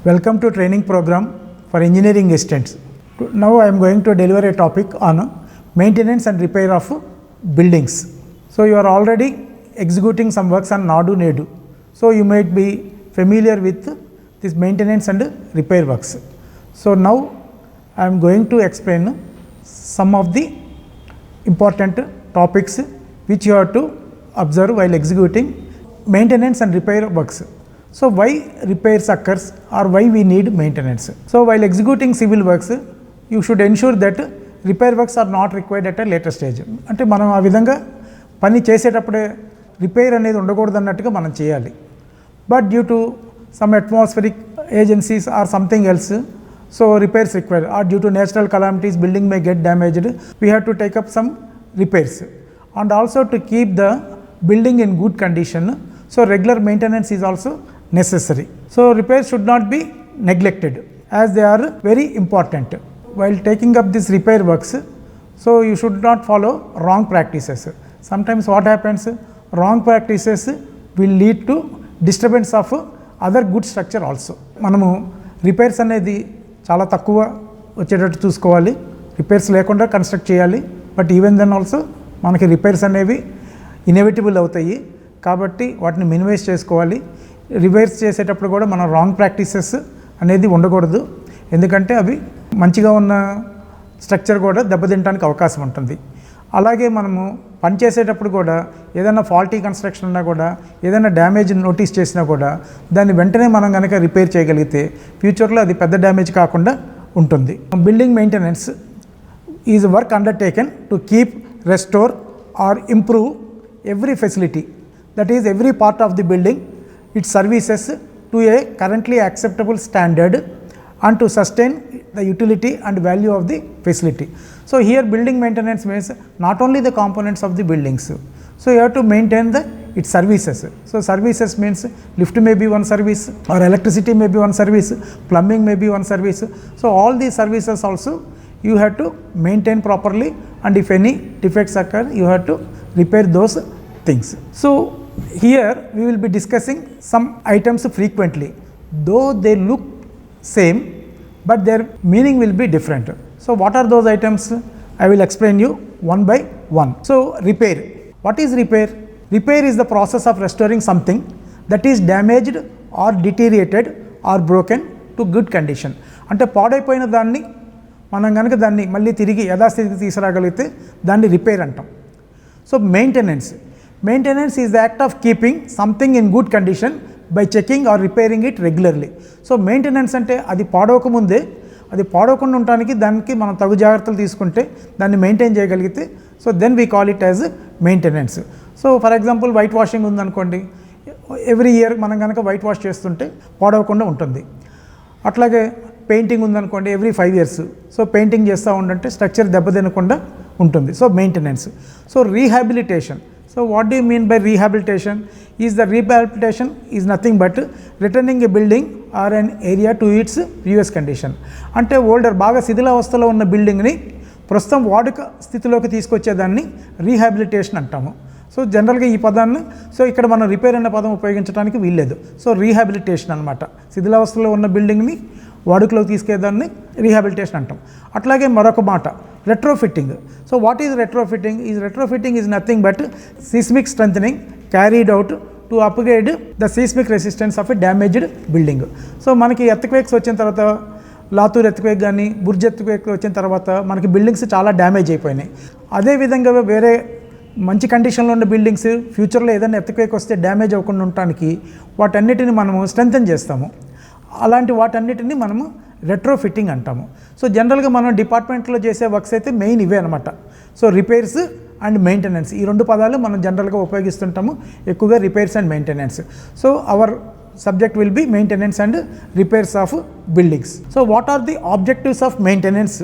Welcome to training program for engineering students. Now I am going to deliver a topic on maintenance and repair of buildings. So you are already executing some works on Nadu Nedu. So you might be familiar with this maintenance and repair works. So now I am going to explain some of the important topics which you have to observe while executing maintenance and repair works. So why repairs occurs or why we need maintenance? So while executing civil works, you should ensure that repair works are not required at a later stage. అంటే మనం ఆ విధంగా పని చేసేటప్పుడే repair అనేది ఉండకూడదు అన్నట్టుగా మనం చేయాలి. But due to some atmospheric agencies or something else, so repairs required or due to natural calamities building may get damaged, we have to take up some repairs. And also to keep the building in good condition, so regular maintenance is also necessary. So repairs should not be neglected as they are very important. While taking up this repair works, so you should not follow wrong practices. Sometimes what happens, wrong practices will lead to disturbance of other good structure also. మనము repairs అనేది చాలా తక్కువ వచ్చేటట్టు చూసుకోవాలి, repairs లేకుండా construct చేయాలి. But even then also మనకి repairs అనేవి ఇన్ఎవిటబుల్ అవుతాయి, కాబట్టి వాటిని మినిమైజ్ చేసుకోవాలి. రిపేర్స్ చేసేటప్పుడు కూడా మనం రాంగ్ ప్రాక్టీసెస్ అనేది ఉండకూడదు, ఎందుకంటే అవి మంచిగా ఉన్న స్ట్రక్చర్ కూడా దెబ్బతింటానికి అవకాశం ఉంటుంది. అలాగే మనము పని చేసేటప్పుడు కూడా ఏదైనా ఫాల్టీ కన్స్ట్రక్షన్ ఉన్నా కూడా, ఏదైనా డ్యామేజ్ నోటీస్ చేసినా కూడా దాన్ని వెంటనే మనం కనుక రిపేర్ చేయగలిగితే ఫ్యూచర్లో అది పెద్ద డ్యామేజ్ కాకుండా ఉంటుంది. Building maintenance is work undertaken to keep, restore or improve every facility, that is every part of the building, its services to a currently acceptable standard and to sustain the utility and value of the facility. So here building maintenance means not only the components of the buildings, so you have to maintain its services. So services means lift may be one service, or electricity may be one service, plumbing may be one service. So all these services also you have to maintain properly, and if any defects occur you have to repair those things. So here we will be discussing some items frequently, though they look same but their meaning will be different. So what are those items? I will explain you one by one. So repair. What is repair? Repair is the process of restoring something that is damaged or deteriorated or broken to good condition. అంటే పాడైపోయిన దాన్ని మనం కనుక దాన్ని మళ్ళీ తిరిగి యథాస్థితికి తీసుకురాగలిగితే దాన్ని repair అంటాం. So maintenance is the act of keeping something in good condition by checking or repairing it regularly. So maintenance అంటే అది పాడవకముందే, అది పాడవకుండా ఉండడానికి దానికి మనం తగు జాగ్రత్తలు తీసుకుంటే దాన్ని మెయింటైన్ చేయగలిగితే, so then we call it as maintenance. So for example white washing ఉందనుకోండి, ఎవ్రీ ఇయర్ మనం కనుక వైట్ వాష్ చేస్తుంటే పాడవకుండా ఉంటుంది. అట్లాగే పెయింటింగ్ ఉందనుకోండి, ఎవ్రీ 5 years సో పెయింటింగ్ చేస్తూ ఉండంటే స్ట్రక్చర్ దెబ్బతినకుండా ఉంటుంది. So maintenance. So rehabilitation. So what do you mean by rehabilitation? Rehabilitation is nothing but returning a building or an area to its previous condition. అంటే older బాగా శిథిలావస్థలో ఉన్న బిల్డింగ్ని ప్రస్తుతం వాడుక స్థితిలోకి తీసుకొచ్చేదాన్ని రీహాబిలిటేషన్ అంటాము. సో జనరల్గా ఈ పదాన్ని, సో ఇక్కడ మనం రిపేర్ అనే పదం ఉపయోగించడానికి వీల్లేదు. సో రీహాబిలిటేషన్ అనమాట, శిథిలావస్థలో ఉన్న బిల్డింగ్ని వాడుకలోకి తీసుకెదాన్ని రీహాబిలిటేషన్ అంటాం. అట్లాగే మరొక మాట retrofitting. So what is retrofitting? Retrofitting is nothing but seismic strengthening carried out to upgrade the seismic resistance of a damaged building. So మనకి ఎర్త్క్వేక్స్ వచ్చిన తర్వాత, లాతూర్ ఎర్త్క్వేక్ కానీ బుర్జ్ ఎర్త్క్వేక్ వచ్చిన తర్వాత మనకి బిల్డింగ్స్ చాలా డ్యామేజ్ అయిపోయినాయి. అదేవిధంగా వేరే మంచి కండిషన్లో ఉన్న బిల్డింగ్స్ ఫ్యూచర్లో ఏదైనా ఎర్త్క్వేక్ వస్తే డ్యామేజ్ అవ్వకుండా ఉండటానికి వాటన్నిటిని మనము స్ట్రెంథన్ చేస్తాము. అలాంటి వాటన్నిటిని మనము రెట్రోఫిట్టింగ్ అంటాము. సో జనరల్గా మనం డిపార్ట్మెంట్లో చేసే వర్క్స్ అయితే మెయిన్ ఇవే అనమాట. సో రిపేర్స్ అండ్ మెయింటెనెన్స్, ఈ 2 పదాలు మనం జనరల్గా ఉపయోగిస్తుంటాము ఎక్కువగా, repairs and maintenance. So our subject will be maintenance and repairs of buildings. So what are the objectives of maintenance?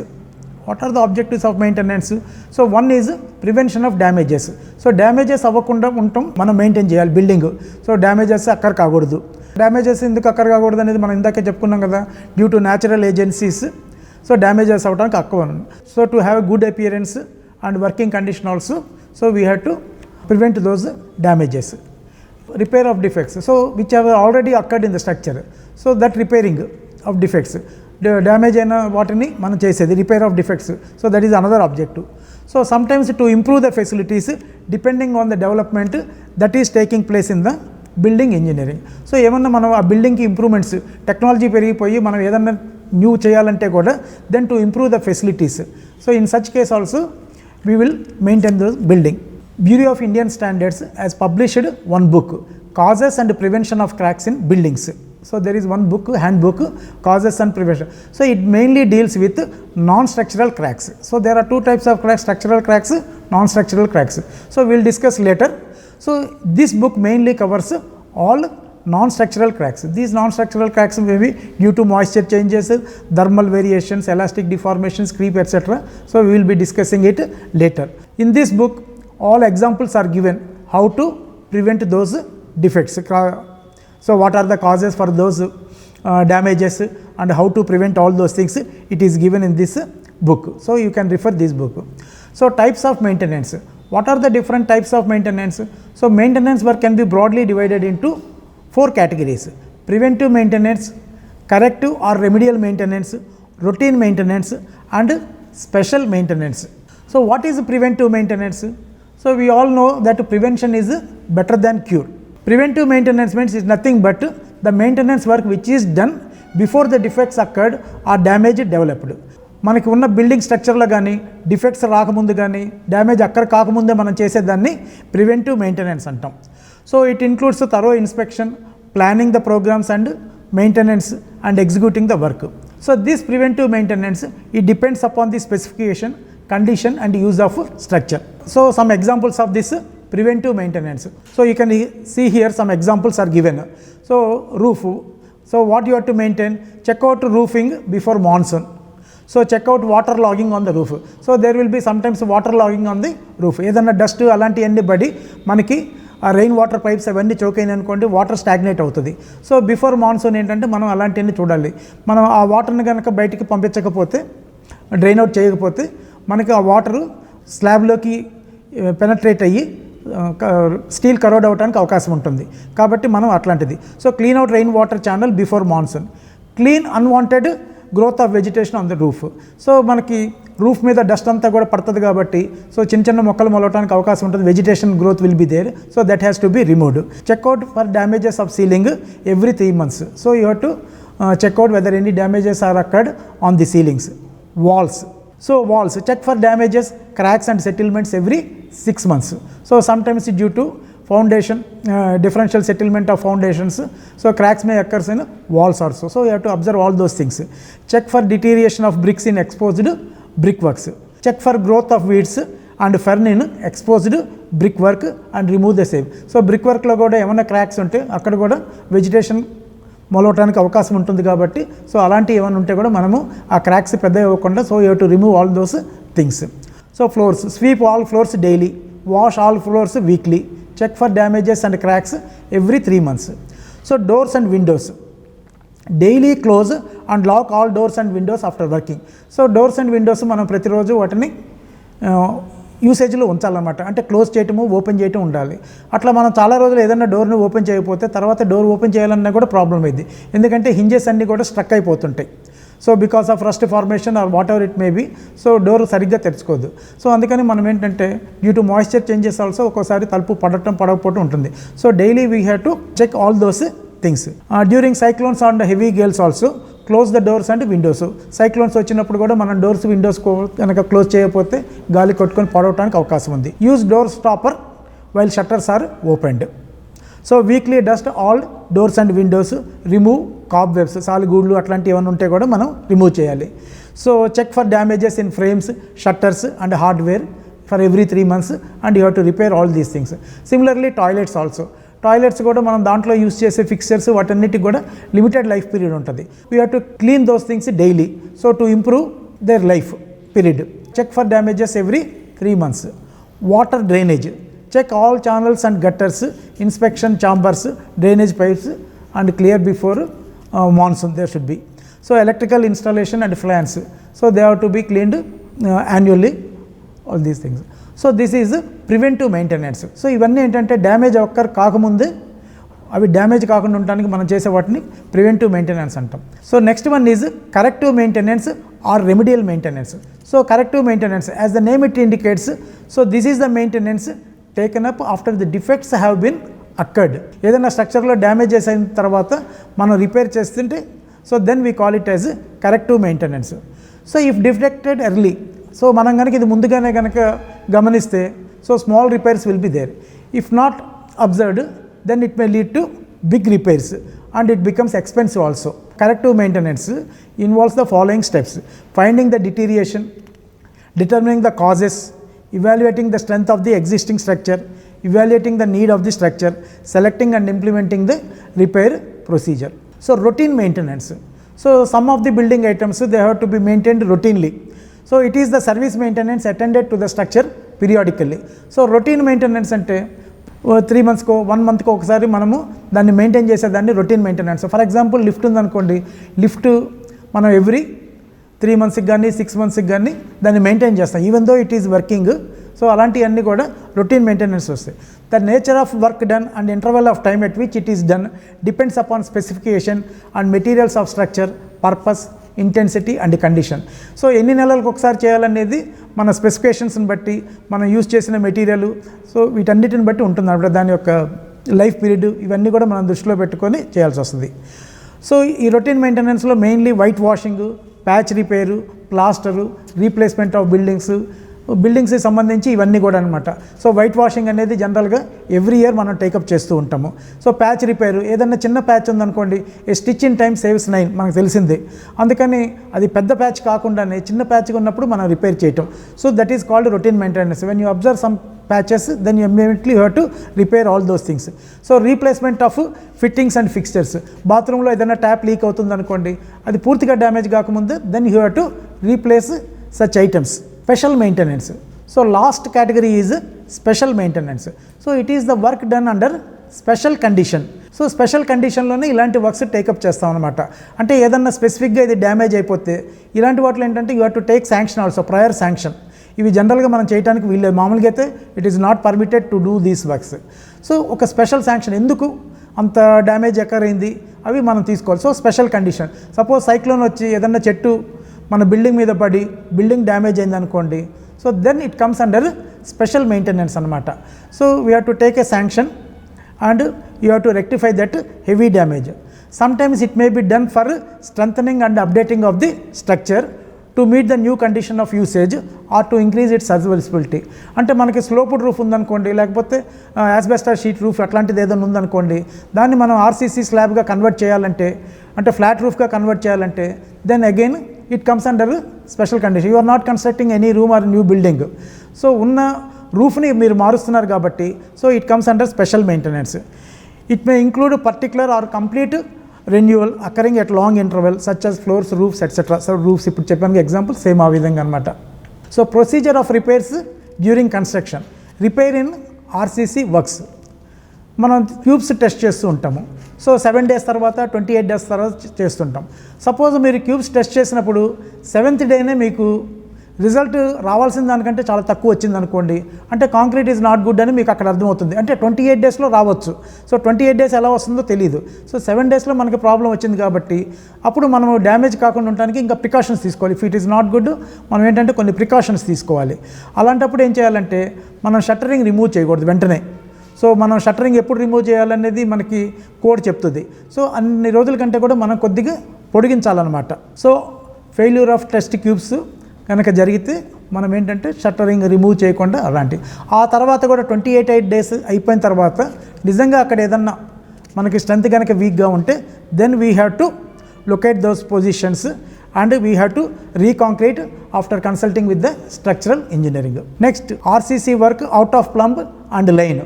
So one is prevention of damages. So damages అవ్వకుండా ఉండటం మనం maintain చేయాలి బిల్డింగ్. సో డ్యామేజెస్ అక్కర్ కాకూడదు. Damages ఎందుకు అక్కర్ కాకూడదు అనేది మనం ఇందాకే చెప్పుకున్నాం కదా, due to natural agencies. So damages అవ్వడానికి అక్కువ. So to have a good appearance and working condition also, so we have to prevent those damages. Repair of defects, so which have already occurred in the structure, so that repairing. Of defects, damage అయిన వాటిని మనం చేసేది repair of defects. So that is another objective. So sometimes to improve the facilities depending on the development that is taking place in the building engineering. So ఏమన్నా మనం ఆ బిల్డింగ్కి improvements, technology పెరిగిపోయి మనం ఏదన్నా న్యూ చేయాలంటే కూడా then to improve the facilities. So in such case also we will maintain the building. Bureau of Indian Standards has published one book, Causes and Prevention of Cracks in Buildings. So there is one book, handbook, Causes and Prevention. So it mainly deals with non-structural cracks. So there are two types of cracks, structural cracks, non-structural cracks. So we will discuss later. So this book mainly covers all non-structural cracks. These non-structural cracks may be due to moisture changes, thermal variations, elastic deformations, creep, etc. So we will be discussing it later. In this book, all examples are given how to prevent those defects. So what are the causes for those damages and how to prevent all those things, it is given in this book. So you can refer this book. So types of maintenance. What are the different types of maintenance? So maintenance work can be broadly divided into 4 categories: preventive maintenance, corrective or remedial maintenance, routine maintenance and special maintenance. So what is preventive maintenance? So we all know that prevention is better than cure. Preventive maintenance means is nothing but the maintenance work which is done before the defects occurred or damage developed. మనకి ఉన్న building స్ట్రక్చర్లో కానీ defects రాకముందు కానీ damage అక్కడ కాకముందే మనం చేసేదాన్ని preventive maintenance అంటాం. So it includes thorough inspection, planning the programs and maintenance and executing the work. So this preventive maintenance it depends upon the specification, condition and use of structure. So some examples of this preventive maintenance. So you can see here some examples are given. So roof. So what you have to maintain? Check out roofing before monsoon. So check out water logging on the roof. So there will be sometimes water logging on the roof. ఏదన్నా dust అలాంటి అన్ని బడి మనకి ఆ rain water pipes అవన్నీ చౌకైన అనుకోండి water stagnate అవుతుంది. సో బిఫోర్ మాన్సూన్ ఏంటంటే మనం అలాంటివన్నీ చూడాలి. మనం ఆ వాటర్ని కనుక బయటికి పంపించకపోతే, డ్రైన్ అవుట్ చేయకపోతే మనకి ఆ వాటరు స్లాబ్లోకి పెనట్రేట్ అయ్యి స్టీల్ కరోడ్ అవడానికి అవకాశం ఉంటుంది. కాబట్టి మనం అట్లాంటిది. So clean out rain water channel before monsoon. Clean unwanted growth of vegetation on the roof. So మనకి రూఫ్ మీద డస్ట్ అంతా కూడా పడుతుంది కాబట్టి సో చిన్న చిన్న మొక్కలు మొలవడానికి అవకాశం ఉంటుంది. Vegetation growth will be there. So that has to be removed. Check out for damages of ceiling every 3 months. So you have to check out whether any damages are occurred on the ceilings. Walls. So walls, check for damages, cracks and settlements every 6 months. So sometimes due to foundation, differential settlement of foundations, so cracks may occur in walls also. So you have to observe all those things. Check for deterioration of bricks in exposed brickworks. Check for growth of weeds and fern in exposed brickwork and remove the same. So brickwork లో కూడా ఏమైనా cracks ఉంటే అక్కడ కూడా vegetation మొలవటానికి అవకాశం ఉంటుంది కాబట్టి so అలాంటివి ఏమైనా ఉంటే కూడా మనము ఆ క్రాక్స్ పెద్ద ఇవ్వకుండా so you have to remove all those things. So floors, sweep all floors daily, wash all floors weekly, check for damages and cracks every 3 months. So doors and windows, daily close and lock all doors and windows after working. So doors and windows మనం ప్రతిరోజు వాటిని యూసేజ్లో ఉంచాలన్నమాట. అంటే close చేయటము, open చేయటం ఉండాలి. అట్లా మనం చాలా రోజులు ఏదైనా డోర్ని ఓపెన్ చేయకపోతే తర్వాత డోర్ ఓపెన్ చేయాలన్నా కూడా ప్రాబ్లం అయింది. ఎందుకంటే హింజెస్ అన్నీ కూడా స్ట్రక్ అయిపోతుంటాయి. So because of rust formation or whatever it may be, so door సరిగ్గా తెరుచుకోదు. సో అందుకని మనం ఏంటంటే due to moisture changes also ఒక్కోసారి తలుపు పడకపోవడం ఉంటుంది. So daily we have to check all those things. During cyclones and heavy gales also close the doors and windows. Cyclones వచ్చినప్పుడు కూడా మనం డోర్స్ విండోస్ కనుక క్లోజ్ చేయకపోతే గాలి కొట్టుకొని పడవటానికి అవకాశం ఉంది. Use door stopper while shutters are opened. So weekly dust all doors and windows, remove cobwebs, సాలిగూడ్లు అట్లాంటివి ఏమైనా ఉంటే కూడా మనం రిమూవ్ చేయాలి. So check for damages in frames, shutters and hardware for every 3 months and you have to repair all these things. Similarly toilets also. Toilets కూడా మనం దాంట్లో యూస్ చేసే ఫిక్చర్స్ వాటన్నిటికి కూడా లిమిటెడ్ లైఫ్ పీరియడ్ ఉంటుంది. We have to clean those things daily so to improve their life period. Check for damages every 3 months. Water drainage, check all channels and gutters, inspection chambers, drainage pipes and clear before monsoon there should be. So electrical installation and fans, so they have to be cleaned annually, all these things. So this is preventive maintenance. So ఇవన్నీ ఏంటంటే damage ఒక్కరు కాకముందే అవి damage కాకుండా ఉండడానికి మనం చేసే వాటిని ప్రివెంటివ్ మెయింటెనెన్స్ అంటాం. So next one is corrective maintenance or remedial maintenance. So corrective maintenance as the name it indicates, so this is the maintenance taken up after the defects have been occurred. ఏదైనా స్ట్రక్చర్లో డ్యామేజెస్ అయిన తర్వాత మనం repair చేస్తుంటే so then we call it as corrective maintenance. So if defected early, so మనం కనుక ఇది ముందుగానే కనుక గమనిస్తే so small repairs will be there. If not observed then it may lead to big repairs and it becomes expensive also. Corrective maintenance involves the following steps: finding the deterioration, determining the causes, evaluating the strength of the existing structure, evaluating the need of the structure, selecting and implementing the repair procedure. So routine maintenance. So some of the building items they have to be maintained routinely. So it is the service maintenance attended to the structure periodically. So routine maintenance ante 3 monthsకో 1 monthకో ఒకసారి మనము దాన్ని maintain చేసేదాన్ని routine maintenance. For example lift ఉందనుకోండి, lift మనం every 3 monthsకి కానీ 6 monthsకి కానీ దాన్ని maintain చేస్తాం even though it is working. So అలాంటివన్నీ కూడా రొటీన్ మెయింటెనెన్స్ వస్తాయి. The nature of work done and interval of time at which it is done depends upon specification and materials of structure, purpose, intensity and condition. So ఎన్ని నెలలకు ఒకసారి చేయాలనేది మన స్పెసిఫికేషన్స్ని బట్టి, మనం యూజ్ చేసిన మెటీరియల్, సో వీటన్నిటిని బట్టి ఉంటుంది అన్నమాట. దాని యొక్క లైఫ్ పీరియడ్ ఇవన్నీ కూడా మనం దృష్టిలో పెట్టుకొని చేయాల్సి వస్తుంది. సో ఈ రొటీన్ మెయింటెనెన్స్లో mainly white washing, patch repair, plaster, replacement of బిల్డింగ్స్కి సంబంధించి ఇవన్నీ కూడా అనమాట. సో వైట్ వాషింగ్ అనేది జనరల్గా ఎవ్రీ ఇయర్ మనం టేకప్ చేస్తూ ఉంటాము. సో ప్యాచ్ రిపేరు, ఏదన్నా చిన్న ప్యాచ్ ఉందనుకోండి, ఏ స్టిచ్ ఇన్ టైమ్ సేవ్స్ 9 మనకు తెలిసిందే. అందుకని అది పెద్ద ప్యాచ్ కాకుండానే చిన్న ప్యాచ్గా ఉన్నప్పుడు మనం రిపేర్ చేయటం. So that is called routine maintenance. When you observe some patches then you immediately have to repair all those things. So replacement of fittings and fixtures, బాత్రూంలో ఏదైనా ట్యాప్ లీక్ అవుతుంది అనుకోండి, అది పూర్తిగా డ్యామేజ్ కాకముందు then you have to replace such items. Special maintenance. So last category is special maintenance. So it is the work done under special condition. So special కండిషన్లోనే ఇలాంటి works take up చేస్తాం అనమాట. అంటే ఏదన్నా స్పెసిఫిక్గా ఇది డ్యామేజ్ అయిపోతే ఇలాంటి వాటిలో ఏంటంటే you have to take sanction also, prior sanction. ఇవి జనరల్గా మనం చేయడానికి వీళ్ళే, మామూలుగా అయితే it is not permitted to do these works. So ఒక స్పెషల్ శాంక్షన్, ఎందుకు అంత డ్యామేజ్ ఎక్కరైంది అవి మనం తీసుకోవాలి. So special condition, suppose cyclone వచ్చి ఏదన్నా చెట్టు మన బిల్డింగ్ మీద పడి బిల్డింగ్ డ్యామేజ్ అయింది అనుకోండి, so then it comes under special maintenance అనమాట. So we have to take a sanction and you have to rectify that heavy damage. Sometimes it may be done for strengthening and updating of the structure to meet the new condition of usage or to increase its serviceability. అంటే మనకి స్లోప్డ్ roof ఉందనుకోండి, లేకపోతే asbestos sheet roof అట్లాంటిది ఏదైనా ఉందనుకోండి, దాన్ని మనం RCC స్లాబ్గా convert చేయాలంటే, అంటే ఫ్లాట్ రూఫ్గా కన్వర్ట్ చేయాలంటే then again it comes under special condition. You are not constructing any room or new building. So ఉన్న రూఫ్ని మీరు మారుస్తున్నారు కాబట్టి so it comes under special maintenance. It may include particular or complete renewal occurring at long interval such as floors, roofs etcetera. So roofs ఇప్పుడు చెప్పాను example, same ఆ విధంగా అనమాట. So procedure of repairs during construction. Repair in RCC works, మనం cubes test చేస్తూ ఉంటాము. So 7 days తర్వాత 28 days తర్వాత చేస్తుంటాం. సపోజ్ మీరు క్యూబ్స్ టెస్ట్ చేసినప్పుడు 7th డేనే మీకు రిజల్ట్ రావాల్సిన దానికంటే చాలా తక్కువ వచ్చింది అనుకోండి, అంటే కాంక్రీట్ ఈజ్ నాట్ గుడ్ అని మీకు అక్కడ అర్థమవుతుంది. అంటే 28 daysలో రావచ్చు. సో 28 days ఎలా వస్తుందో తెలియదు. సో 7 daysలో మనకి ప్రాబ్లం వచ్చింది కాబట్టి అప్పుడు మనం డ్యామేజ్ కాకుండా ఉండడానికి ఇంకా ప్రికాషన్స్ తీసుకోవాలి. If it is not good మనం ఏంటంటే కొన్ని ప్రికాషన్స్ తీసుకోవాలి. అలాంటప్పుడు ఏం చేయాలంటే మనం షట్టరింగ్ రిమూవ్ చేయకూడదు వెంటనే. సో మనం షట్టరింగ్ ఎప్పుడు రిమూవ్ చేయాలనేది మనకి కోడ్ చెప్తుంది. సో అన్ని రోజుల కంటే కూడా మనం కొద్దిగా పొడిగించాలన్నమాట. So failure of test cubes కనుక జరిగితే మనం ఏంటంటే షట్టరింగ్ రిమూవ్ చేయకుండా అలాంటి. ఆ తర్వాత కూడా 28 days అయిపోయిన తర్వాత నిజంగా అక్కడ ఏదన్నా మనకి స్ట్రెంత్ కనుక వీక్గా ఉంటే then we have to locate those positions and we have to reconcrete after consulting with the structural engineering. Next RCC work out of plumb and line.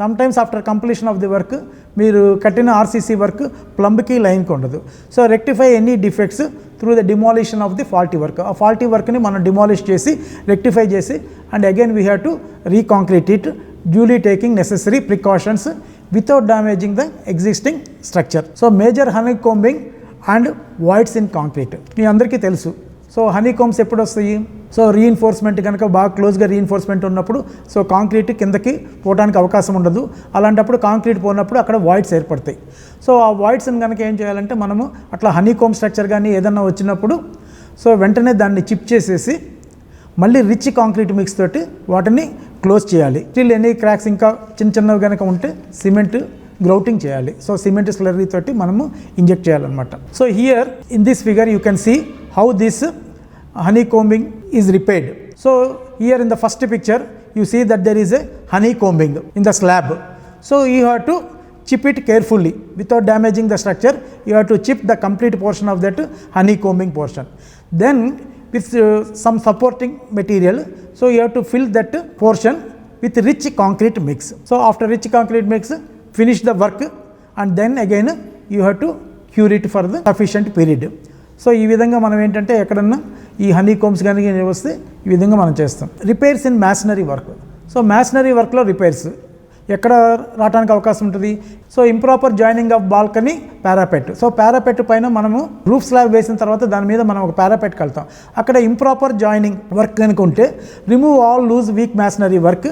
Sometimes after completion of the work మీరు కట్టిన RCC work ప్లంబ్కి లైన్కి ఉండదు. So rectify any defects through the demolition of the faulty work. ఆ faulty వర్క్ని మనం demolish చేసి rectify చేసి and again we have to reconcrete it duly taking necessary precautions without damaging the existing structure. So major honeycombing and voids in concrete. మీ అందరికీ తెలుసు so హనీకోమ్స్ ఎప్పుడు వస్తాయి? సో రీఇన్ఫోర్స్మెంట్ కనుక బాగా క్లోజ్గా రీఇన్ఫోర్స్మెంట్ ఉన్నప్పుడు సో కాంక్రీట్ కిందకి పోవడానికి అవకాశం ఉండదు. అలాంటప్పుడు కాంక్రీట్ పోయినప్పుడు అక్కడ వాయిడ్స్ ఏర్పడతాయి. సో ఆ వాయిడ్స్ని కనుక ఏం చేయాలంటే మనము అట్లా హనీకోమ్ స్ట్రక్చర్ కానీ ఏదన్నా వచ్చినప్పుడు సో వెంటనే దాన్ని చిప్ చేసేసి మళ్ళీ రిచ్ కాంక్రీట్ మిక్స్ తోటి వాటిని క్లోజ్ చేయాలి. స్టిల్ ఎనీ క్రాక్స్ ఇంకా చిన్న చిన్నవి కనుక ఉంటే సిమెంట్ గ్రౌటింగ్ చేయాలి. సో సిమెంట్ స్లర్రీ తోటి మనము ఇంజెక్ట్ చేయాలన్నమాట. So here in this figure you can see how this honeycombing is repaired. So here in the first picture you see that there is a honeycombing in the slab. So you have to chip it carefully without damaging the structure. You have to chip the complete portion of that honeycombing portion. Then with some supporting material, so you have to fill that portion with rich concrete mix. So after rich concrete mix, finish the work and then again you have to cure it for the sufficient period. So ఈ విధంగా మనం ఏంటంటే ఎక్కడన్నా ఈ హనీకోమ్స్ కానీ వస్తే ఈ విధంగా మనం చేస్తాం. Repairs in masonry work. So masonry వర్క్లో రిపేర్స్ ఎక్కడ రావడానికి అవకాశం ఉంటుంది? So improper joining of balcony parapet. So parapet పైన మనము రూఫ్ స్లాబ్ వేసిన తర్వాత దాని మీద మనం ఒక పారాపెట్ కలుతాం. అక్కడ ఇంప్రాపర్ జాయినింగ్ వర్క్ కనుక ఉంటే remove all loose weak masonry work,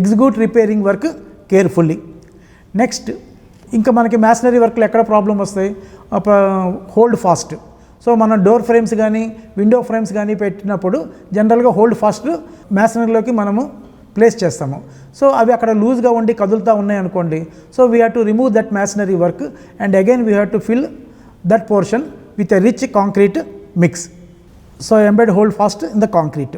execute repairing work carefully. Next ఇంకా మనకి మ్యాషనరీ వర్క్లో ఎక్కడ ప్రాబ్లం వస్తాయి? Hold fast. సో మనం డోర్ ఫ్రేమ్స్ కానీ విండో ఫ్రేమ్స్ కానీ పెట్టినప్పుడు జనరల్గా హోల్డ్ ఫాస్ట్ మ్యాషనరీలోకి మనము ప్లేస్ చేస్తాము. సో అవి అక్కడ లూజ్గా ఉండి కదులుతూ ఉన్నాయి అనుకోండి. So we have to remove that masonry work and again we have to fill that portion with a rich concrete mix. So embed hold fast in the concrete.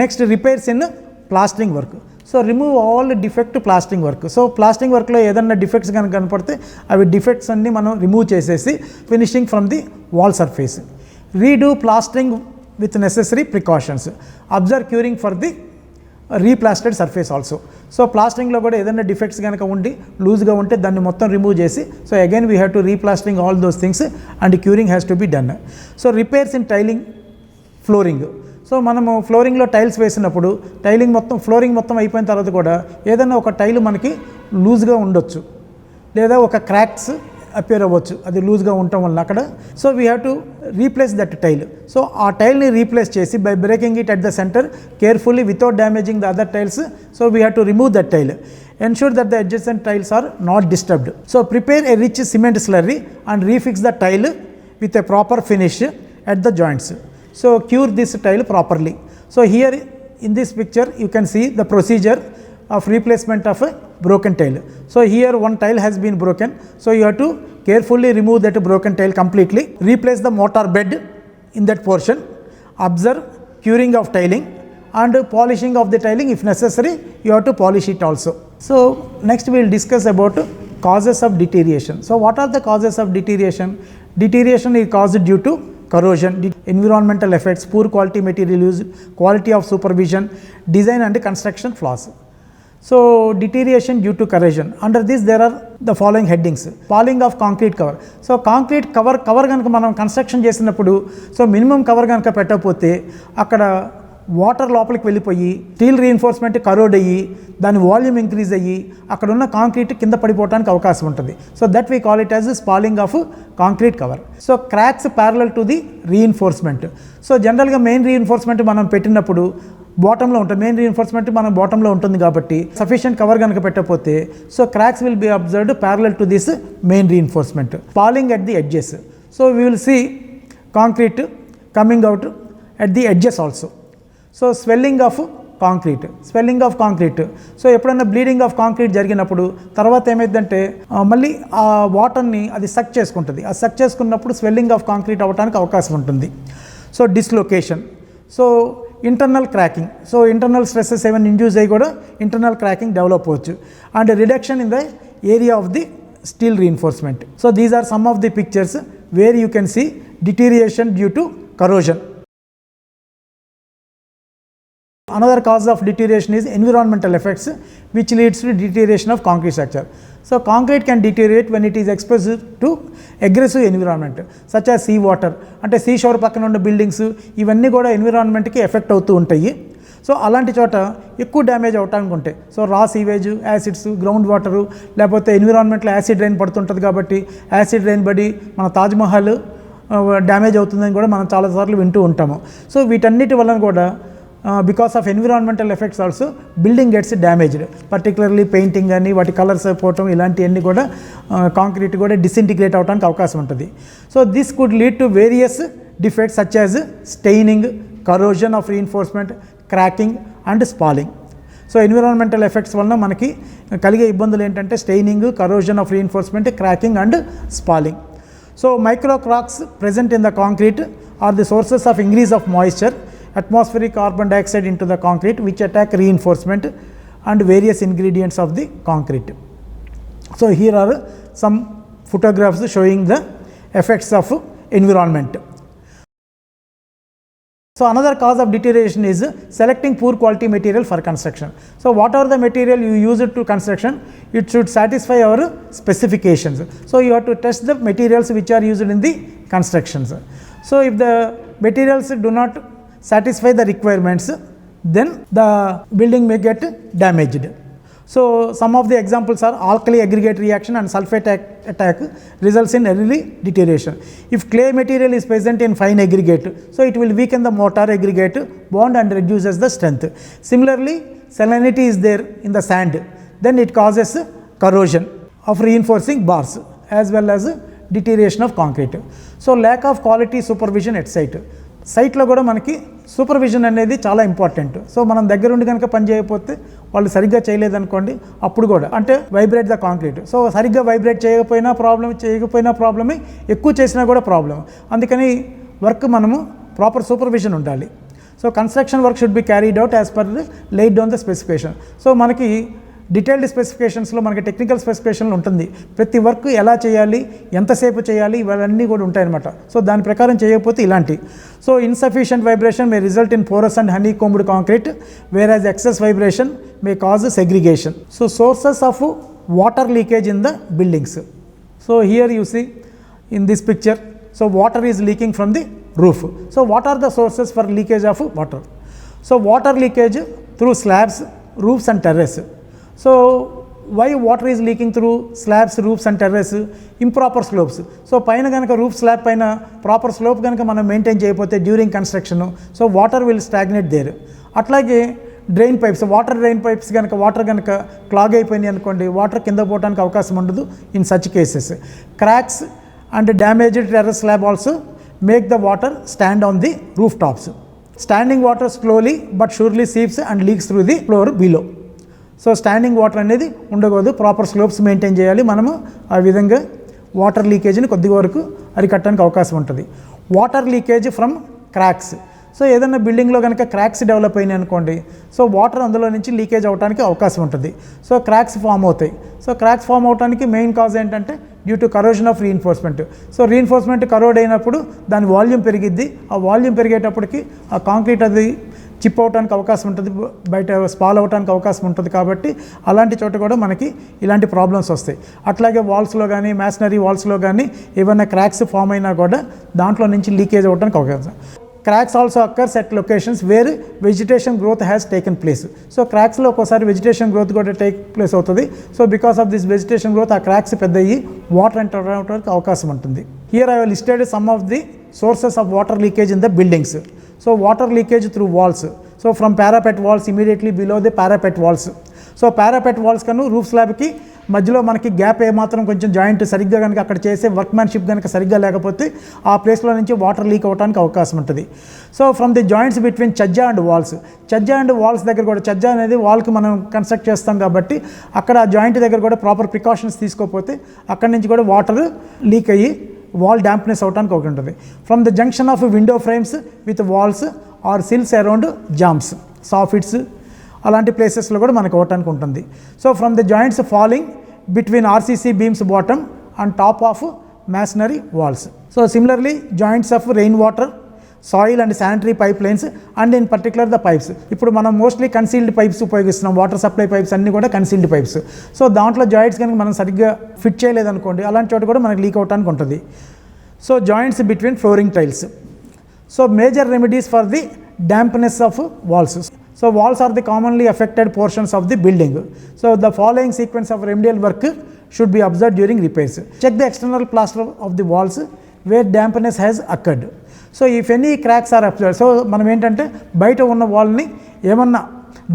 Next repairs in plastering work. So remove all defect plastering work. So plastering వర్క్లో ఏదన్నా defects కనుక కనపడితే అవి defects అన్నీ మనం remove చేసేసి finishing from the wall surface. Redo plastering with necessary precautions. Observe curing for the replastered surface also. So ప్లాస్టరింగ్లో కూడా ఏదైనా డిఫెక్ట్స్ కనుక ఉండి లూజ్గా ఉంటే దాన్ని మొత్తం రిమూవ్ చేసి so again we have to replastering all those things and curing has to be done. So repairs in tiling, flooring. So మనము ఫ్లోరింగ్లో టైల్స్ వేసినప్పుడు ఫ్లోరింగ్ మొత్తం అయిపోయిన తర్వాత కూడా ఏదైనా ఒక టైల్ మనకి లూజ్గా ఉండొచ్చు లేదా ఒక క్రాక్స్ అపియర్ అవ్వచ్చు అది లూజ్గా ఉండటం వల్ల అక్కడ. So we have to replace that tile. So ఆ టైల్ని రీప్లేస్ చేసి by breaking it at the centre carefully without damaging the other tiles. So we have to remove that tile. Ensure that the adjacent tiles are not disturbed. So prepare a rich cement slurry and refix the tile with a proper finish at the joints. So cure this tile properly. So here in this picture you can see the procedure of replacement of a broken tile. So here one tile has been broken. So you have to carefully remove that broken tile completely. Replace the mortar bed in that portion. Observe curing of tiling and polishing of the tiling. If necessary you have to polish it also. So next we will discuss about causes of deterioration. So what are the causes of deterioration? Deterioration is caused due to corrosion, environmental effects, poor quality material use, quality of supervision, design and construction flaws. So deterioration due to corrosion. Under this there are the following headings. Falling of concrete cover. So concrete cover ganaka manam construction చేసినప్పుడు so minimum cover కనుక పెట్టకపోతే అక్కడ water లోపలికి వెళ్ళిపోయి steel reinforcement crore అయ్యి దాని volume increase అయ్యి అక్కడ ఉన్న కాంక్రీట్ కింద పడిపోవడానికి అవకాశం ఉంటుంది. So that we call it as spalling of concrete cover. So cracks parallel to the reinforcement. So జనరల్గా మెయిన్ రీఇన్ఫోర్స్మెంట్ మనం పెట్టినప్పుడు బాటంలో ఉంటుంది. మెయిన్ రీఇన్ఫోర్స్మెంట్ మనం బాటంలో ఉంటుంది కాబట్టి సఫిషియంట్ కవర్ కనుక పెట్టకపోతే so cracks will be observed parallel to this main reinforcement. Spalling at the edges. So we will see concrete coming out at the edges also. So swelling of concrete. So ఎప్పుడైనా bleeding of concrete జరిగినప్పుడు తర్వాత ఏమైందంటే మళ్ళీ ఆ వాటర్ని అది సక్ చేసుకుంటుంది. ఆ సక్ చేసుకున్నప్పుడు స్వెల్లింగ్ ఆఫ్ కాంక్రీట్ అవ్వడానికి అవకాశం ఉంటుంది. So dislocation. So internal cracking. So internal stresses ఏమైనా ఇండ్యూస్ అయ్యి కూడా ఇంటర్నల్ క్రాకింగ్ డెవలప్ అవ్వచ్చు. And reduction in the area of the steel reinforcement. So these are some of the pictures where you can see deterioration due to corrosion. Another cause of deterioration is environmental effects which leads to deterioration of concrete structure. So concrete can deteriorate when it is exposed to aggressive environment such as sea water. అంటే sea shore పక్కన ఉన్న buildings ఇవన్నీ కూడా ఎన్విరాన్మెంట్కి effect అవుతూ ఉంటాయి. So అలాంటి చోట ఎక్కువ డ్యామేజ్ అవటానికి ఉంటాయి. సో రా సీవేజ్, యాసిడ్స్, గ్రౌండ్ వాటరు లేకపోతే ఎన్విరాన్మెంట్లో యాసిడ్ రైన్ పడుతుంటుంది కాబట్టి యాసిడ్ రైన్ పడి మన తాజ్మహల్ డ్యామేజ్ అవుతుందని కూడా మనం చాలాసార్లు వింటూ ఉంటాము. సో వీటన్నిటి వలన కూడా because of environmental effects also building gets damaged, particularly painting కానీ వాటి కలర్స్ అయిపోవటం ఇలాంటివన్నీ కూడా కాంక్రీట్ కూడా డిసింటిగ్రేట్ అవడానికి అవకాశం ఉంటుంది. So this could lead to various defects such as staining, corrosion of reinforcement, cracking and spalling. So environmental effects వలన మనకి కలిగే ఇబ్బందులు ఏంటంటే staining, corrosion of reinforcement, cracking and spalling. So micro cracks present in the concrete are the sources of increase of moisture, atmospheric carbon dioxide into the concrete, which attack reinforcement and various ingredients of the concrete. So here are some photographs showing the effects of environment. So another cause of deterioration is selecting poor quality material for construction. So whatever the material you use it to construction, it should satisfy our specifications. So you have to test the materials which are used in the constructions. So if the materials do not satisfy the requirements, then the building may get damaged. So some of the examples are alkali aggregate reaction and sulfate attack results in early deterioration. If clay material is present in fine aggregate, so it will weaken the mortar aggregate bond and reduces the strength. Similarly, salinity is there in the sand, then it causes corrosion of reinforcing bars as well as deterioration of concrete. So lack of quality supervision at site. సైట్లో కూడా మనకి supervision అనేది చాలా important. So మనం దగ్గరుండి కనుక పని చేయకపోతే వాళ్ళు సరిగ్గా చేయలేదనుకోండి, అప్పుడు కూడా అంటే వైబ్రేట్ ద కాంక్రీట్. సో సరిగ్గా వైబ్రేట్ చేయకపోయినా ప్రాబ్లమే, ఎక్కువ చేసినా కూడా ప్రాబ్లం. అందుకని వర్క్ మనము ప్రాపర్ సూపర్విజన్ ఉండాలి. So construction work should be carried out as per laid down the specification. So మనకి డీటెయిల్డ్ స్పెసిఫికేషన్స్లో మనకి టెక్నికల్ స్పెసిఫికేషన్ ఉంటుంది. ప్రతి వర్క్ ఎలా చేయాలి, ఎంతసేపు చేయాలి, ఇవన్నీ కూడా ఉంటాయన్నమాట. సో దాని ప్రకారం చేయకపోతే ఇలాంటి. So insufficient vibration may result in porous and honey combed concrete, where as excess vibration may cause segregation. So sources of water leakage in the buildings. So here you see in this picture, so water is leaking from the roof. So what are the sources for leakage of water? So water leakage through slabs, roofs and terrace. So why water is leaking through slabs, roofs and terrace? Improper slopes. So పైన కనుక roof slab పైన proper slope కనుక మనం maintain చేయకపోతే during construction, so water will stagnate there. అట్లాగే drain pipes, water drain pipes కనుక water కనుక clog అయిపోయినాయి అనుకోండి, వాటర్ కింద పోవడానికి అవకాశం ఉండదు in such cases. Cracks and damaged terrace slab also make the water stand on the rooftops. Standing water slowly but surely seeps and leaks through the floor below. So standing water అనేది ఉండకూడదు, proper slopes maintain చేయాలి మనము. ఆ విధంగా water లీకేజ్ని కొద్ది వరకు అరికట్టడానికి అవకాశం ఉంటుంది. Water leakage from cracks. So ఏదైనా బిల్డింగ్లో కనుక క్రాక్స్ డెవలప్ అయినాయి అనుకోండి, సో వాటర్ అందులో నుంచి లీకేజ్ అవడానికి అవకాశం ఉంటుంది. సో క్రాక్స్ ఫామ్ అవుతాయి. సో క్రాక్స్ ఫామ్ అవడానికి మెయిన్ కాజ్ ఏంటంటే due to corrosion of reinforcement. So reinforcement crore అయినప్పుడు దాని వాల్యూమ్ పెరిగిద్ది. ఆ వాల్యూమ్ పెరిగేటప్పటికి ఆ కాంక్రీట్ అది చిప్ అవడానికి అవకాశం ఉంటుంది, బయట స్పాల్ అవడానికి అవకాశం ఉంటుంది. కాబట్టి అలాంటి చోట కూడా మనకి ఇలాంటి ప్రాబ్లమ్స్ వస్తాయి. అట్లాగే వాల్స్లో కానీ మ్యాషనరీ వాల్స్లో కానీ ఏమైనా క్రాక్స్ ఫామ్ అయినా కూడా దాంట్లో నుంచి లీకేజ్ అవ్వడానికి అవకాశం. Cracks also occurs at locations where vegetation growth has taken place. So cracks లో ఒక్కోసారి vegetation growth కూడా టేక్ ప్లేస్ అవుతుంది. So because of this vegetation growth ఆ క్రాక్స్ పెద్దయ్యి వాటర్ ఎంటర్ అవడానికి అవకాశం ఉంటుంది. Here I listed some of the sources of water leakage in the buildings. So water leakage through walls. So from parapet walls immediately below the parapet walls. So parapet walls కను roof స్లాబ్కి మధ్యలో మనకి gap ఏమాత్రం కొంచెం joint సరిగ్గా కనుక అక్కడ చేసే వర్క్మ్యాన్షిప్ కనుక సరిగ్గా లేకపోతే ఆ ప్లేస్లో నుంచి వాటర్ లీక్ అవ్వడానికి అవకాశం ఉంటుంది. So from the joints between chajja and walls. Chajja and walls దగ్గర కూడా, చజ్జా అనేది వాల్కి మనం కన్స్ట్రక్ట్ చేస్తాం కాబట్టి అక్కడ ఆ జాయింట్ దగ్గర కూడా ప్రాపర్ ప్రికాషన్స్ తీసుకోకపోతే అక్కడి నుంచి కూడా వాటర్ లీక్ అయ్యి వాల్ డాంప్నెస్ అవడానికి ఒకటి ఉంటుంది. From the junction of window frames with walls or sills around jambs, soffits అలాంటి ప్లేసెస్లో కూడా మనకు అవ్వటానికి ఉంటుంది. So from the joints falling between RCC beams bottom and top of masonry walls. So similarly, joints of rainwater, soil and sanitary pipelines and in particular the pipes. ఇప్పుడు మనం mostly concealed pipes ఉపయోగిస్తున్నాం, water supply pipes అన్నీ కూడా concealed pipes. So దాంట్లో joints కనుక మనం సరిగ్గా fit చేయలేదనుకోండి, అలాంటి చోట కూడా మనకి లీక్ అవడానికి ఉంటుంది. So joints between flooring tiles. So major remedies for the dampness of walls. So walls are the commonly affected portions of the building. So the following sequence of remedial work should be observed during repairs. Check the external plaster of the walls, where dampness has occurred. So if any cracks are observed, so మనం ఏంటంటే బయట ఉన్న వాల్ని ఏమన్నా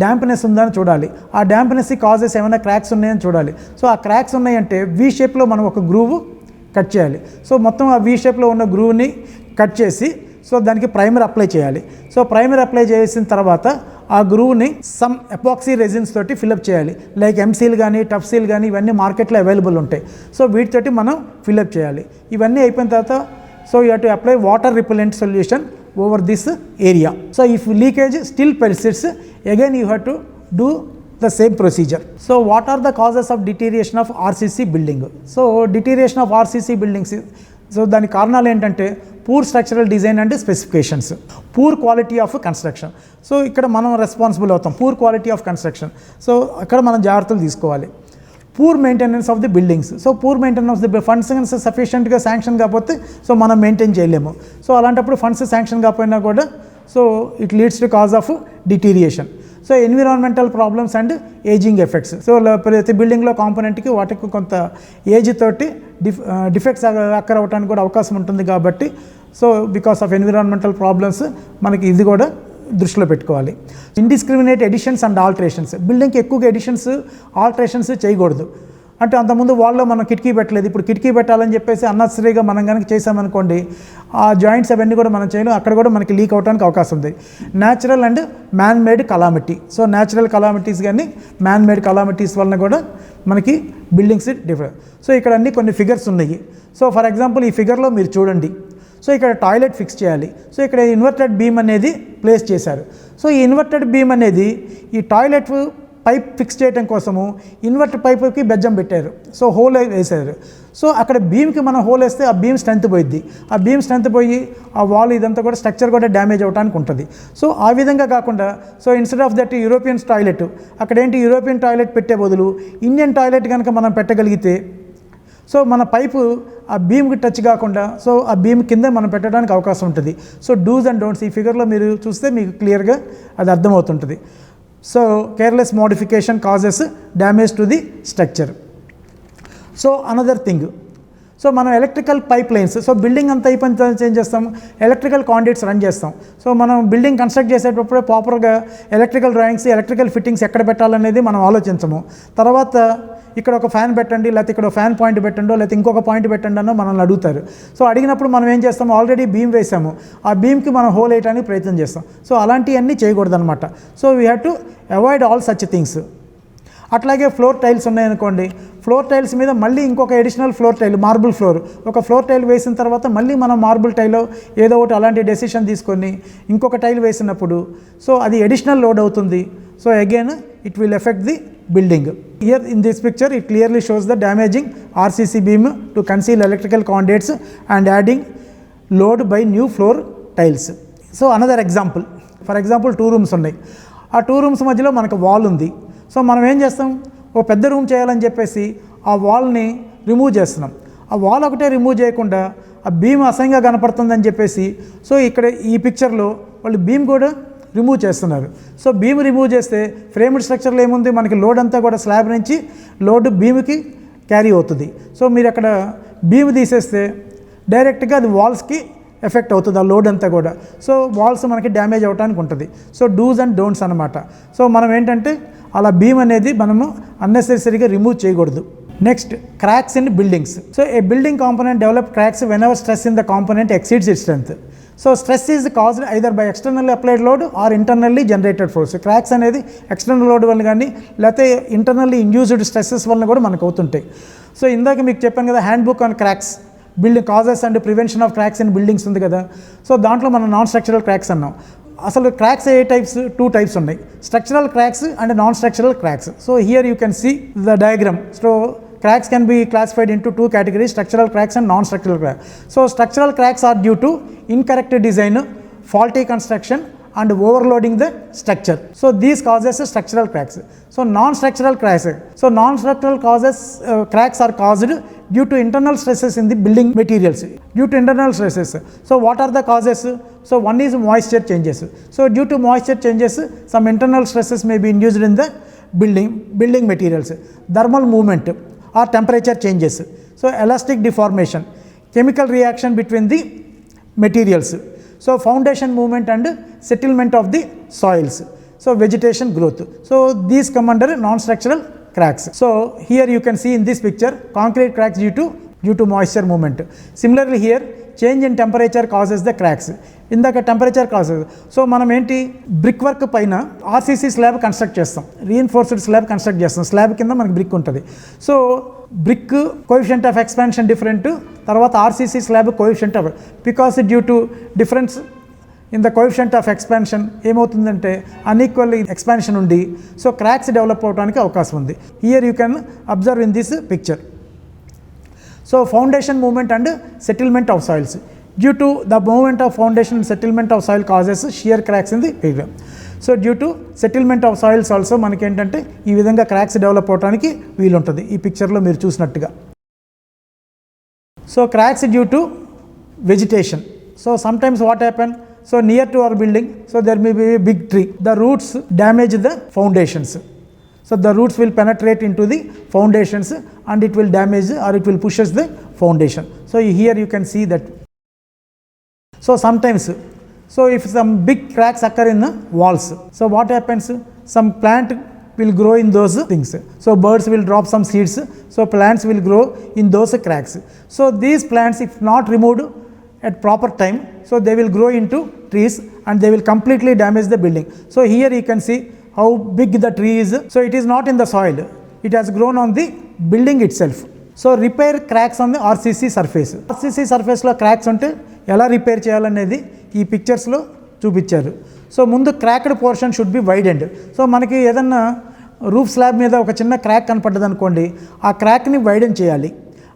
dampness ఉందని చూడాలి, ఆ dampness causes ఏమైనా cracks ఉన్నాయని చూడాలి. సో ఆ క్రాక్స్ ఉన్నాయంటే వీ షేప్లో మనం ఒక గ్రూవ్ కట్ చేయాలి. సో మొత్తం ఆ వీ షేప్లో ఉన్న గ్రూవ్ని కట్ చేసి సో దానికి ప్రైమర్ అప్లై చేయాలి. సో ప్రైమర్ అప్లై చేసిన తర్వాత ఆ గ్రూవ్ని సమ్ ఎపాక్సీ రెజిన్స్ తోటి ఫిలప్ చేయాలి. లైక్ ఎంసీల్ కానీ టఫ్ సీల్ కానీ ఇవన్నీ మార్కెట్లో అవైలబుల్ ఉంటాయి. సో వీటితోటి మనం ఫిలప్ చేయాలి. ఇవన్నీ అయిపోయిన తర్వాత so you have to apply water repellent solution over this area. So if leakage still persists, again you have to do the same procedure. So what are the causes of deterioration of RCC building? So deterioration of RCC buildings, so దాని కారణాలు ఏంటంటే poor structural design and specifications, poor quality of construction. So ఇక్కడ మనం responsible అవుతాం poor quality of construction. So అక్కడ మనం జాగ్రత్తలు తీసుకోవాలి. Poor maintenance of the buildings. So poor maintenance of the funds సఫిషియెంట్గా శాంక్షన్ కాకపోతే సో మనం మెయింటైన్ చేయలేము. సో అలాంటప్పుడు ఫండ్స్ శాంక్షన్ కాకపోయినా కూడా so it leads to cause of deterioration. So environmental problems and ageing effects. So ప్రతి బిల్డింగ్లో కాంపోనెంట్కి వాటికి కొంత ఏజ్ తోటి డిఫెక్ట్స్ అక్కర్ అవ్వడానికి కూడా అవకాశం ఉంటుంది. కాబట్టి so because of environmental problems మనకి ఇది కూడా దృష్టిలో పెట్టుకోవాలి. Indiscriminate additions and alterations. బిల్డింగ్కి ఎక్కువగా ఎడిషన్స్ ఆల్టరేషన్స్ చేయకూడదు. అంటే అంతకుముందు వాళ్ళలో మనం కిటికీ పెట్టలేదు, ఇప్పుడు కిటికీ పెట్టాలని చెప్పేసి అన్నెసరీగా మనం కనుక చేసామనుకోండి ఆ జాయింట్స్ అవన్నీ కూడా మనం చేయలేం, అక్కడ కూడా మనకి లీక్ అవడానికి అవకాశం ఉంది. Natural and man made calamity. So natural calamities కానీ మ్యాన్ మేడ్ కలామిటీస్ వలన కూడా మనకి బిల్డింగ్స్ డిఫరెంట్. సో ఇక్కడ అన్ని కొన్ని ఫిగర్స్ ఉన్నాయి. సో ఫర్ ఎగ్జాంపుల్ ఈ ఫిగర్లో మీరు చూడండి. సో ఇక్కడ టాయిలెట్ ఫిక్స్ చేయాలి. సో ఇక్కడ ఇన్వర్టెడ్ బీమ్ అనేది ప్లేస్ చేశారు. సో ఈ ఇన్వర్టెడ్ బీమ్ అనేది ఈ టాయిలెట్ పైప్ ఫిక్స్ చేయడం కోసము ఇన్వర్టర్ పైప్కి బెజ్జం పెట్టారు. సో హోల్ వేసారు. సో అక్కడ బీమ్కి మనం హోల్ వేస్తే ఆ బీమ్ స్ట్రెంత్ పోయిద్ది. ఆ బీమ్ స్ట్రెంత్ పోయి ఆ వాల్ ఇదంతా కూడా స్ట్రక్చర్ కూడా డ్యామేజ్ అవడానికి ఉంటుంది. సో ఆ విధంగా కాకుండా so instead of that European toilet అక్కడ ఏంటి యూరోపియన్ టాయిలెట్ పెట్టే బదులు ఇండియన్ టాయిలెట్ కనుక మనం పెట్టగలిగితే సో మన పైపు ఆ బీమ్కి టచ్ కాకుండా సో ఆ బీమ్ కింద మనం పెట్టడానికి అవకాశం ఉంటుంది. సో డూస్ అండ్ డోంట్స్ ఈ ఫిగర్లో మీరు చూస్తే మీకు క్లియర్గా అది అర్థమవుతుంటుంది. So careless modification causes damage to the structure. So another thing, so మనం electrical pipe lines, so building అంతా అయిపోయిన తర్వాత ఏం చేస్తాం, ఎలక్ట్రికల్ కాండ్యూట్స్ రన్ చేస్తాం. సో మనం బిల్డింగ్ కన్స్ట్రక్ట్ చేసేటప్పుడే ప్రాపర్గా ఎలక్ట్రికల్ డ్రాయింగ్స్ ఎలక్ట్రికల్ ఫిట్టింగ్స్ ఎక్కడ పెట్టాలనేది మనం ఆలోచించము. తర్వాత ఇక్కడ ఒక ఫ్యాన్ పెట్టండి, లేకపోతే ఇక్కడ ఒక ఫ్యాన్ పాయింట్ పెట్టండో లేకపోతే ఇంకొక పాయింట్ పెట్టండి అన్నో మనల్ని అడుగుతారు. సో అడిగినప్పుడు మనం ఏం చేస్తాం, ఆల్రెడీ బీమ్ వేసాము, ఆ బీమ్కి మనం హోల్ వేయడానికి ప్రయత్నం చేస్తాం. సో అలాంటివన్నీ చేయకూడదు అనమాట. So we have to avoid all such things. అట్లాగే ఫ్లోర్ టైల్స్ ఉన్నాయనుకోండి, ఫ్లోర్ టైల్స్ మీద మళ్ళీ ఇంకొక additional floor tile, marble floor, ఒక ఫ్లోర్ టైల్ వేసిన తర్వాత మళ్ళీ మనం మార్బుల్ టైల్ ఏదో ఒకటి అలాంటి డెసిషన్ తీసుకొని ఇంకొక టైల్ వేసినప్పుడు సో అది అడిషనల్ లోడ్ అవుతుంది. So again it will affect the building. Here in this picture it clearly shows the damaging RCC beam to conceal electrical conduits and adding load by new floor tiles. So another example, for example 2 rooms ఉన్నాయి. ఆ 2 rooms మధ్యలో మనకు wall ఉంది. So మనం ఏం చేస్తాం, ఒక పెద్ద రూమ్ చేయాలని చెప్పేసి ఆ వాల్ని రిమూవ్ చేస్తున్నాం. ఆ వాల్ ఒకటే రిమూవ్ చేయకుండా ఆ బీమ్ అసహ్యంగా కనపడుతుందని చెప్పేసి సో ఇక్కడ ఈ పిక్చర్లో వాళ్ళు బీమ్ కూడా రిమూవ్ చేస్తున్నారు. సో బీమ్ రిమూవ్ చేస్తే ఫ్రేమ్డ్ స్ట్రక్చర్లో ఏముంది, మనకి లోడ్ అంతా కూడా స్లాబ్ నుంచి లోడ్ బీమ్కి క్యారీ అవుతుంది. సో మీరు అక్కడ బీమ్ తీసేస్తే డైరెక్ట్గా అది వాల్స్కి ఎఫెక్ట్ అవుతుంది ఆ లోడ్ అంతా కూడా. సో వాల్స్ మనకి డ్యామేజ్ అవడానికి ఉంటుంది. సో డూస్ అండ్ డోంట్స్ అనమాట. సో మనం ఏంటంటే అలా బీమ్ అనేది మనము అన్నెసెసరీగా రిమూవ్ చేయకూడదు. Next, cracks in buildings. So a building component develop cracks whenever stress in the component exceeds its strength. So stress is caused either by externally applied load or internally generated force. Cracks అనేది external load వల్ల కానీ లేకపోతే internally induced stresses వల్ల కూడా మనకు అవుతుంటాయి. So ఇందాక మీకు చెప్పాను కదా, handbook on cracks, building causes and prevention of cracks in buildings ఉంది కదా. సో దాంట్లో మనం నాన్ స్ట్రక్చరల్ క్రాక్స్ అన్నాం. అసలు క్రాక్స్ ఏ టైప్స్, 2 టైప్స్ ఉన్నాయి, structural cracks and non structural cracks. So here you can see the diagram. So cracks can be classified into 2 categories, structural cracks and non-structural cracks. So structural cracks are due to incorrect design, faulty construction and overloading the structure. So these causes structural cracks. So non-structural cracks. So non-structural causes cracks are caused due to internal stresses in the building materials. Due to internal stresses. So what are the causes? So one is moisture changes. So due to moisture changes, some internal stresses may be induced in the building materials. Thermal movement or temperature changes. So elastic deformation, chemical reaction between the materials. So foundation movement and settlement of the soils. So vegetation growth. So these come under non-structural cracks. So here you can see in this picture concrete cracks due to moisture movement. Similarly here change in temperature causes the cracks. ఇందాక temperature causes. So మనం ఏంటి brick work పైన RCC slab construct చేస్తాం, reinforced slab construct చేస్తాం. Slab కింద మనకి brick ఉంటుంది. So brick coefficient of expansion different, తర్వాత RCC slab coefficient of, because due to difference in the coefficient of expansion ఏమవుతుందంటే అన్ఈక్వల్ ఎక్స్పాన్షన్ ఉండి so cracks develop అవడానికి అవకాశం ఉంది. Here you can observe in this picture. So foundation movement and settlement of soils. Due to the movement of foundation and settlement of soil causes shear cracks in the area. So due to settlement of soils also మనకి ఏంటంటే ఈ విధంగా cracks develop అవడానికి వీలు ఉంటుంది. ఈ పిక్చర్లో మీరు చూసినట్టుగా. So cracks due to vegetation. So sometimes what happen, so near to our building, so there may be a big tree, the roots damage the foundations. So the roots will penetrate into the foundations and it will damage or it will pushes the foundation. So here you can see that. So sometimes, so if some big cracks occur in the walls, so what happens, some plant will grow in those things. So birds will drop some seeds, so plants will grow in those cracks. So these plants, if not removed at proper time, so they will grow into trees and they will completely damage the building. So here you can see how big the tree is. So it is not in the soil, it has grown on the building itself. So repair cracks on the RCC surface. RCC surface లో cracks ఉంటే ఎలా repair చేయాలనేది ఈ పిక్చర్స్లో చూపించారు. So ముందు cracked portion should be widened. So మనకి ఏదన్నా roof slab మీద ఒక చిన్న క్రాక్ కనపడ్డది అనుకోండి, ఆ క్రాక్ని వైడెన్ చేయాలి.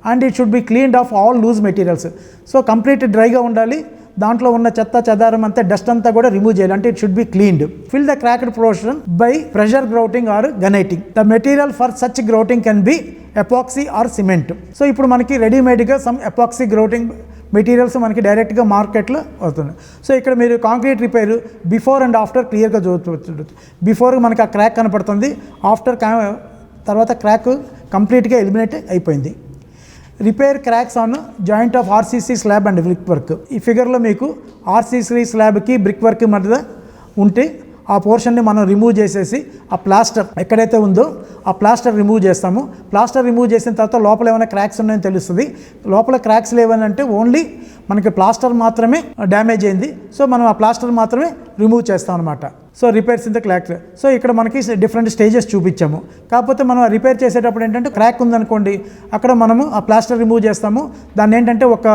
And it should be cleaned of all loose materials. So complete డ్రైగా ఉండాలి, దాంట్లో ఉన్న చెత్త చెదారం అంతా డస్ట్ అంతా కూడా రిమూవ్ చేయాలి. అంటే it should be cleaned. Fill the cracked portion by pressure grouting or guniting. The material for such grouting can be epoxy or cement. So ఇప్పుడు మనకి రెడీమేడ్గా సమ్ ఎపాక్సీ గ్రౌటింగ్ మెటీరియల్స్ మనకి డైరెక్ట్గా మార్కెట్లో అవుతుంది. సో ఇక్కడ మీరు concrete repair before and after క్లియర్గా చూడవచ్చు. బిఫోర్ మనకి ఆ క్రాక్ కనపడుతుంది, ఆఫ్టర్ తర్వాత క్రాక్ కంప్లీట్గా ఎలిమినేట్ అయిపోయింది. Repair cracks on joint of RCC slab and brick work. ఈ ఫిగర్లో మీకు ఆర్సీసీ స్లాబ్కి బ్రిక్ వర్క్ మధ్య ఉంటే ఆ పోర్షన్ని మనం రిమూవ్ చేసేసి ఆ ప్లాస్టర్ ఎక్కడైతే ఉందో ఆ ప్లాస్టర్ రిమూవ్ చేస్తాము. ప్లాస్టర్ రిమూవ్ చేసిన తర్వాత లోపల ఏమైనా క్రాక్స్ ఉన్నాయని తెలుస్తుంది. లోపల క్రాక్స్ లేవనంటే ఓన్లీ మనకి ప్లాస్టర్ మాత్రమే డ్యామేజ్ అయింది. సో మనం ఆ ప్లాస్టర్ మాత్రమే రిమూవ్ చేస్తాం అనమాట. So repairs in the crack. So ఇక్కడ మనకి డిఫరెంట్ స్టేజెస్ చూపించాము. కాకపోతే మనం రిపేర్ చేసేటప్పుడు ఏంటంటే క్రాక్ ఉందనుకోండి, అక్కడ మనము ఆ ప్లాస్టర్ రిమూవ్ చేస్తాము. దాన్ని ఏంటంటే ఒక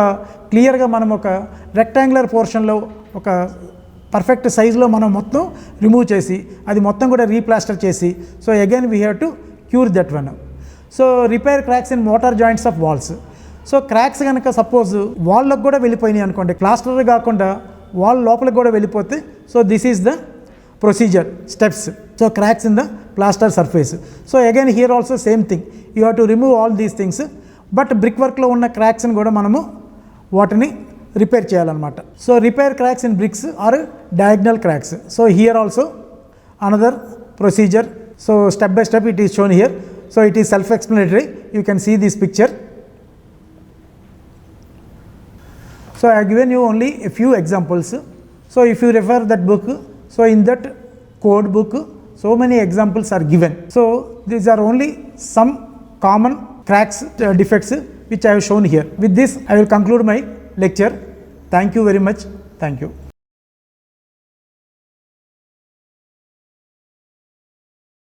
క్లియర్గా మనం ఒక రెక్టాంగులర్ పోర్షన్లో ఒక పర్ఫెక్ట్ సైజులో మనం మొత్తం రిమూవ్ చేసి అది మొత్తం కూడా రీప్లాస్టర్ చేసి so again we have to cure that one. So repair cracks in mortar joints of walls. So క్రాక్స్ కనుక సపోజ్ వాల్లోకి కూడా వెళ్ళిపోయినాయి అనుకోండి, ప్లాస్టర్ కాకుండా వాల్ లోపలికి కూడా వెళ్ళిపోతే so this is the procedure steps. So cracks in the plaster surface. So again here also same thing, you have to remove all these things. But brick వర్క్లో ఉన్న క్రాక్స్ని కూడా మనము వాటిని రిపేర్ చేయాలన్నమాట. So repair cracks in bricks or diagonal cracks. So here also another procedure. So step by step it is shown here. So it is self explanatory. You can see this picture. So I have given you only a few examples. So if you refer that book, so in that code book, so many examples are given. So these are only some common cracks, defects which I have shown here. With this, I will conclude my lecture. Thank you very much. Thank you.